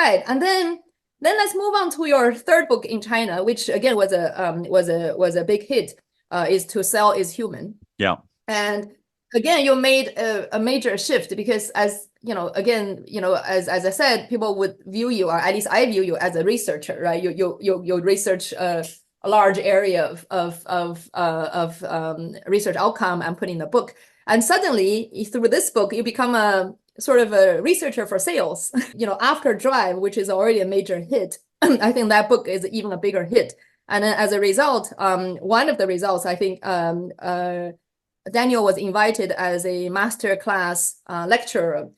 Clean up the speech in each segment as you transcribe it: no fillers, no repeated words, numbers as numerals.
right. And then let's move on to your third book in China, which again was a big hit. Is To Sell Is Human. Yeah. And again, you made a major shift because, as you know, again, as I said, people would view you, or at least I view you, as a researcher, right? You research a large area of research outcome and put in the book. And suddenly, through this book, you become a sort of a researcher for sales. After Drive, which is already a major hit, I think that book is even a bigger hit. And then as a result, one of the results, I think Daniel was invited as a masterclass lecturer,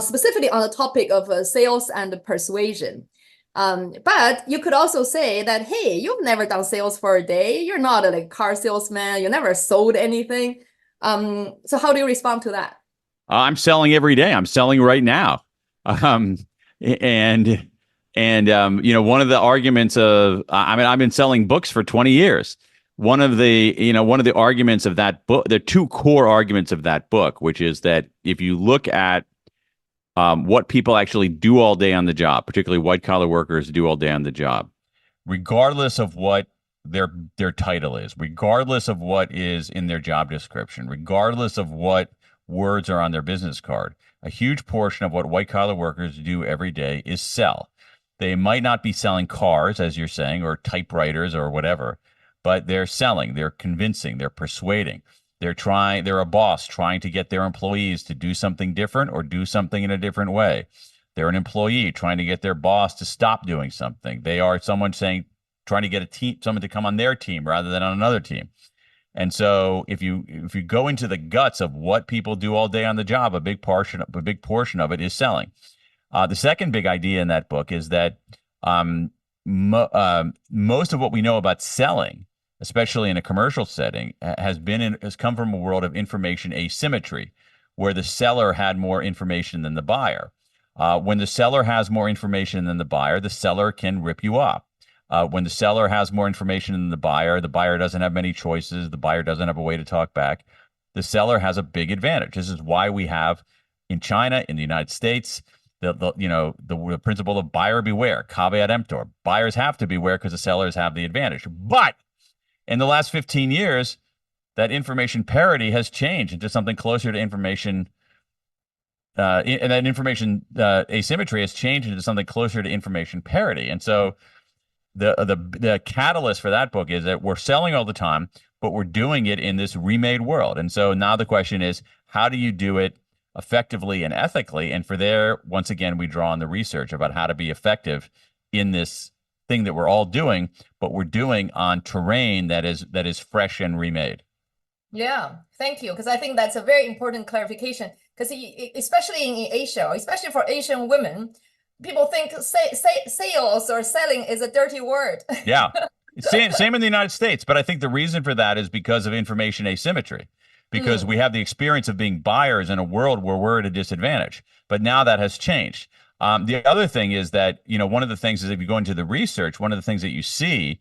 specifically on the topic of sales and persuasion. But you could also say that, hey, you've never done sales for a day. You're not a car salesman. You never sold anything. So how do you respond to that? I'm selling every day. I'm selling right now. Um, and one of the arguments of, I've been selling books for 20 years. One of the arguments of that book, the two core arguments of that book, which is that if you look at what people actually do all day on the job, particularly white collar workers do all day on the job, regardless of what their title is, regardless of what is in their job description, regardless of what words are on their business card, a huge portion of what white collar workers do every day is sell. They might not be selling cars, as you're saying, or typewriters or whatever, but they're selling, they're convincing, they're persuading. They're a boss trying to get their employees to do something different or do something in a different way. They're an employee trying to get their boss to stop doing something. They are someone trying to get someone to come on their team rather than on another team. And so if you go into the guts of what people do all day on the job, a big portion of it is selling. The second big idea in that book is that most of what we know about selling, especially in a commercial setting, has come from a world of information asymmetry, where the seller had more information than the buyer. When the seller has more information than the seller can rip you off. When the seller has more information than the buyer doesn't have many choices. The buyer doesn't have a way to talk back. The seller has a big advantage. This is why we have in China, in the United States, the principle of buyer beware, caveat emptor. Buyers have to beware because the sellers have the advantage. But in the last 15 years, that information parity has changed into something closer to information, and that information asymmetry has changed into something closer to information parity. And so the catalyst for that book is that we're selling all the time, but we're doing it in this remade world. And so now the question is, how do you do it effectively and ethically? And for there, once again, we draw on the research about how to be effective in this thing that we're all doing, but we're doing on terrain that is fresh and remade. Yeah, thank you. Because I think that's a very important clarification. Because especially in Asia, especially for Asian women, people think sales or selling is a dirty word. Yeah, same in the United States. But I think the reason for that is because of information asymmetry. Because we have the experience of being buyers in a world where we're at a disadvantage. But now that has changed. The other thing is that, one of the things is if you go into the research, one of the things that you see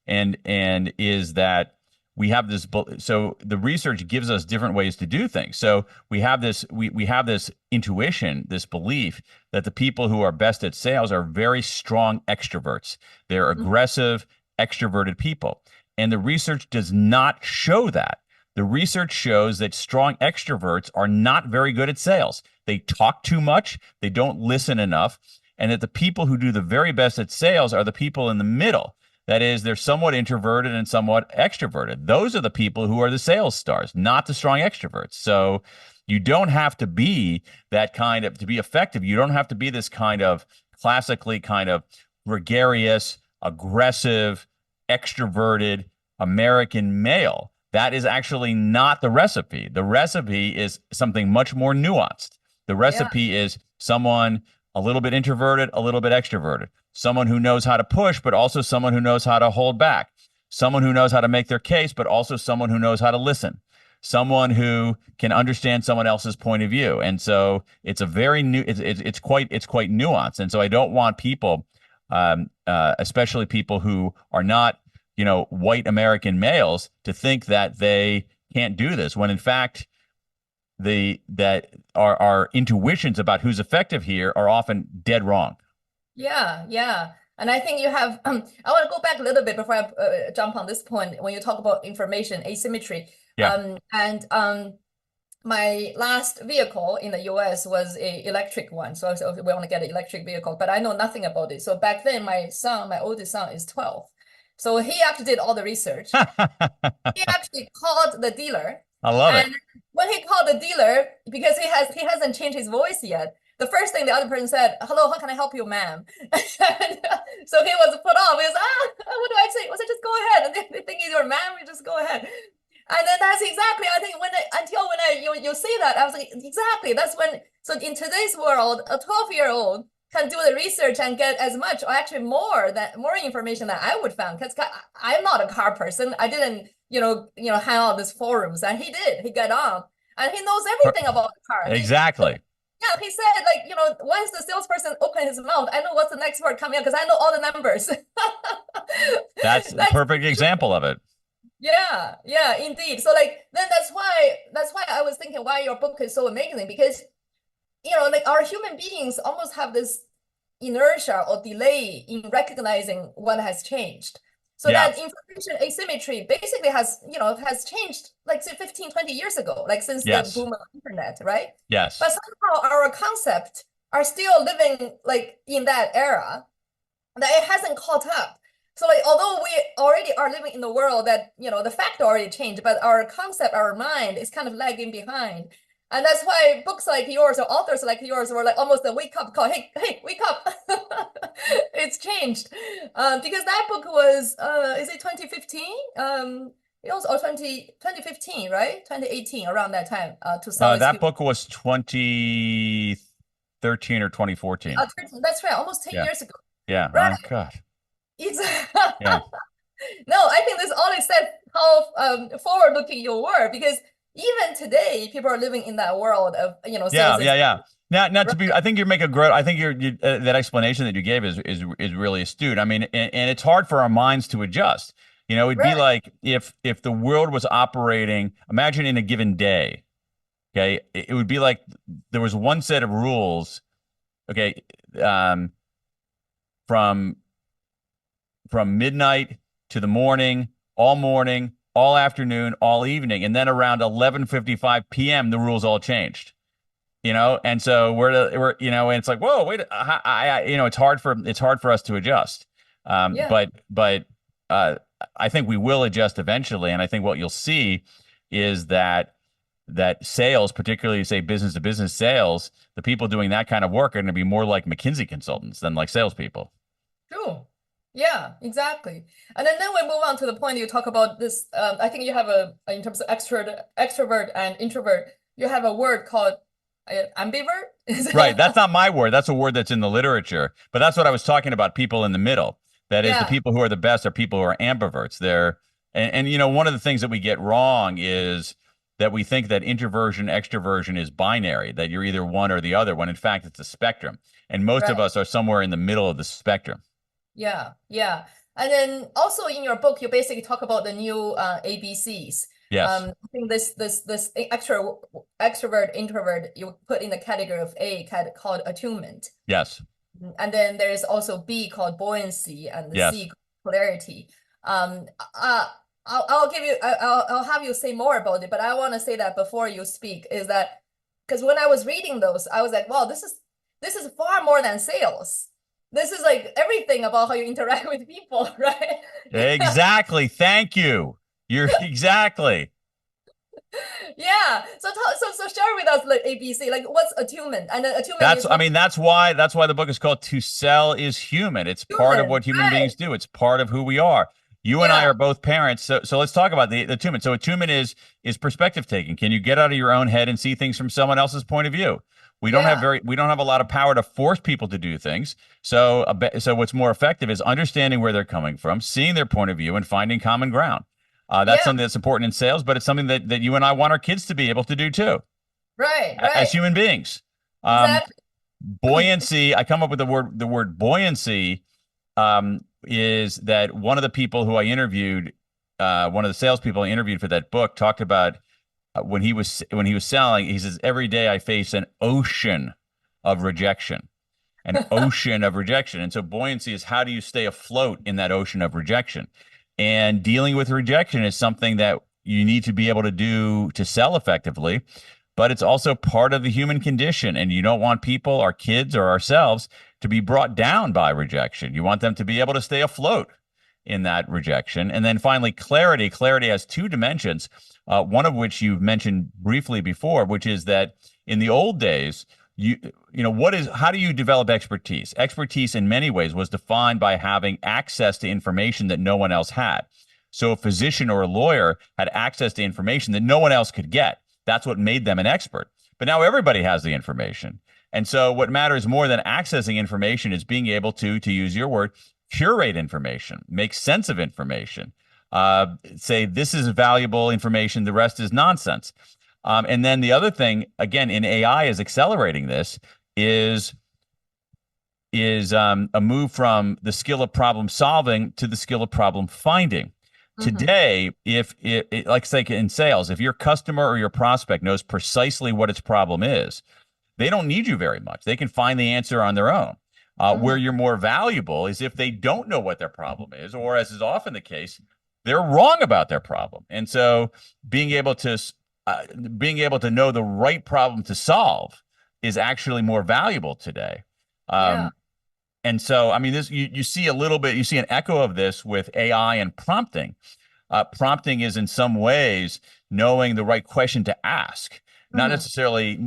and is that we have this, so the research gives us different ways to do things. So we have this, we have this intuition, this belief that the people who are best at sales are very strong extroverts. They're aggressive, extroverted people. And the research does not show that. The research shows that strong extroverts are not very good at sales. They talk too much, they don't listen enough, and that the people who do the very best at sales are the people in the middle. That is, they're somewhat introverted and somewhat extroverted. Those are the people who are the sales stars, not the strong extroverts. So you don't have to be that kind of, to be effective, you don't have to be this kind of classically kind of gregarious, aggressive, extroverted American male. That is actually not the recipe. The recipe is something much more nuanced. The recipe is someone a little bit introverted, a little bit extroverted, someone who knows how to push, but also someone who knows how to hold back, someone who knows how to make their case, but also someone who knows how to listen, someone who can understand someone else's point of view. And so it's a very new, it's quite nuanced. And so I don't want people, especially people who are not, white American males, to think that they can't do this, when in fact our intuitions about who's effective here are often dead wrong. Yeah, yeah. And I think you have, I want to go back a little bit before I jump on this point when you talk about information asymmetry. Yeah. And my last vehicle in the US was a electric one. So we want to get an electric vehicle, but I know nothing about it. So back then, my son, my oldest son, is 12. So he actually did all the research. He actually called the dealer, I love it. and when he called the dealer, because he hasn't changed his voice yet, the first thing the other person said, "Hello, how can I help you, ma'am?" So he was put off. He was, what do I say? I said, just go ahead. And they think you're ma'am, you just go ahead. And then that's exactly, I think you say that, I was like, exactly. That's when, so in today's world, a 12-year-old can do the research and get as much or actually more information than I would found, because I'm not a car person. I didn't, hang out these forums, and he did. He got on and he knows everything about the car. Exactly. Yeah, he said, like, once the salesperson opened his mouth, I know what's the next word coming up because I know all the numbers. That's a perfect example of it. Yeah, yeah, indeed. So like then that's why I was thinking why your book is so amazing, because like our human beings almost have this inertia or delay in recognizing what has changed. So Yeah. that information asymmetry basically has changed like say 15, 20 years ago, like since the Yes. boom of internet, right? Yes. But somehow our concepts are still living like in that era, that it hasn't caught up. So like although we already are living in the world that the fact already changed, but our concept, our mind is kind of lagging behind. And that's why books like yours or authors like yours were like almost a wake up call. Hey, wake up. It's changed. Because that book was is it 2015? It was or 2015, right? 2018, around that time, to sell is That book was 2013 or 2014. That's right, almost 10 Yeah. years ago. Yeah. Right. Oh, God. Exactly. Yeah. No, I think this only says how forward-looking you were, because even today, people are living in that world of Yeah. sales. Yeah. Yeah. Now to Right. be, I think you're making a great, I think that explanation that you gave is really astute. I mean, and it's hard for our minds to adjust. It'd be Right. like if the world was operating, imagine in a given day, okay, it would be like there was one set of rules, okay, um, from midnight to the morning, all afternoon, all evening, and then around 11:55 p.m. the rules all changed. And so and it's like, whoa, wait, it's hard for us to adjust. Yeah. But I think we will adjust eventually, and I think what you'll see is that sales, particularly say business to business sales, the people doing that kind of work are going to be more like McKinsey consultants than like salespeople. True. Yeah, exactly. And then we move on to the point you talk about this. I think you have in terms of extrovert and introvert, you have a word called ambivert. Right. That's not my word. That's a word that's in the literature. But that's what I was talking about, people in the middle. That is, the Yeah. people who are the best are people who are ambiverts. And one of the things that we get wrong is that we think that introversion, extroversion is binary, that you're either one or the other, when in fact it's a spectrum. And most of Right. us are somewhere in the middle of the spectrum. Yeah. Yeah. And then also in your book, you basically talk about the new ABCs. Yes. I think this extrovert introvert you put in the category of called attunement. Yes. And then there's also B called buoyancy, and the C Yes. called polarity. Um, uh, I'll have you say more about it, but I want to say that before you speak is that because when I was reading those, I was like, wow, this is far more than sales. This is like everything about how you interact with people, right? Exactly. Thank you. You're exactly. Yeah. So share with us like ABC, like what's attunement? And then attunement you That's, I talk mean, that's why the book is called To Sell is Human. It's part of human, what human right? beings do. It's part of who we are. You and I Yeah, are both parents. So let's talk about the attunement. So attunement is perspective taking. Can you get out of your own head and see things from someone else's point of view? yeah, We don't have a lot of power to force people to do things. So what's more effective is understanding where they're coming from, seeing their point of view, and finding common ground. That's yeah, something that's important in sales, but it's something that you and I want our kids to be able to do too, right, as right. human beings. Um, Exactly. Buoyancy, I come up with the word buoyancy, is that one of the people who I interviewed, one of the salespeople I interviewed for that book, talked about when he was selling. He says, every day I face an ocean of rejection. an ocean of rejection. And so buoyancy is, how do you stay afloat in that ocean of rejection? And dealing with rejection is something that you need to be able to do to sell effectively, but it's also part of the human condition. And you don't want people, our kids or ourselves, to be brought down by rejection. You want them to be able to stay afloat in that rejection. And then finally, clarity. Clarity has two dimensions, one of which you've mentioned briefly before, which is that in the old days, how do you develop expertise? Expertise in many ways was defined by having access to information that no one else had. So a physician or a lawyer had access to information that no one else could get. That's what made them an expert. But now everybody has the information. And so what matters more than accessing information is being able to use your word, curate information, make sense of information, say this is valuable information, the rest is nonsense. And then the other thing, again, in AI is accelerating this, is a move from the skill of problem solving to the skill of problem finding. Today, if like say in sales, if your customer or your prospect knows precisely what its problem is, they don't need you very much. They can find the answer on their own. Where you're more valuable is if they don't know what their problem is, or as is often the case, they're wrong about their problem. And so being able to know the right problem to solve is actually more valuable today. And so, I mean, you see an echo of this with AI and prompting. Prompting is in some ways knowing the right question to ask, not necessarily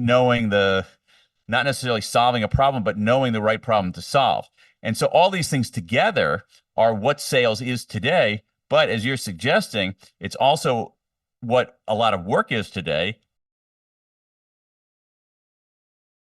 solving a problem, but knowing the right problem to solve. And so all these things together are what sales is today. But as you're suggesting, it's also what a lot of work is today.